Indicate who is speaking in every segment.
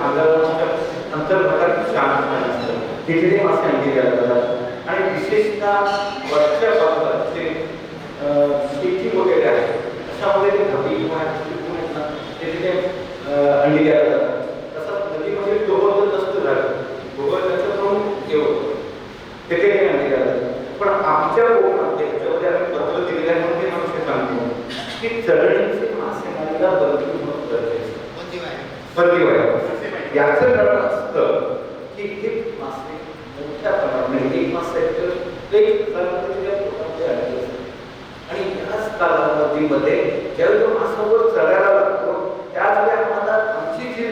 Speaker 1: आजाराच्या अंतर्भागात शांत असतं तिथे ते मासे अंडी घालतात आणि विशेषतः वरच्या भागात जे शेती वगैरे आहे अशामध्ये ते धबी किंवा तिथे अंडी घालतात. तसंच नदीमध्ये गोवर्धन नसतं झालं गोवर्धनचं प्रमुख हे होतं तिथे ते अंडी घालतात. पण आमच्या कोकणात त्याच्यामध्ये आम्ही पत्र दिलेल्यामध्ये माणसे सांगतो की चढणीचे मासेमारीला बंदी होणं गरजेचं बंदी व्हायला. याचं कारण असतं की हे मासे मोठ्या प्रमाणात एक मासे एक आणि याच कालावधीमध्ये ज्यावेळी तो मासा वर चढायला लागतो त्याच वेळी आम्हाला आमची जी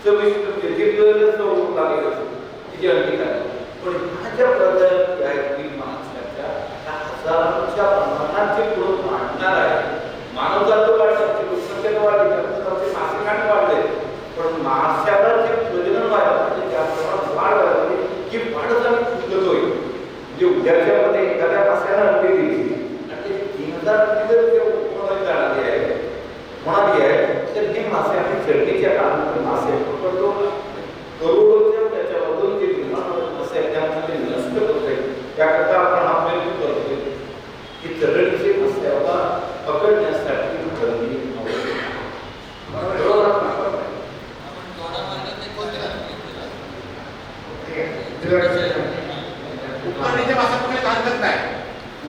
Speaker 1: चविष्ट चव लागेल तिची अंडी घालतो. पण ह्या ज्या प्रजाती आहेत माणसाच्या हजारांच्या प्रमाणात जे पुढे वाढणार आहे मानवजात वाढण्याची लोकसंख्या वाढली त्यामुळे मासे खाणे वाढले पण माशाला जे प्रजनन व्हायला म्हणजे त्या प्रमाणात वाढ व्हायला पाहिजे की वाढच आम्ही फुलतोय. म्हणजे उद्याच्या मध्ये एखाद्या मास्याला अंडी दिली आणि ते 3000 अंडी जर म्हणाली आहे तर हे मासे आम्ही चढणीच्या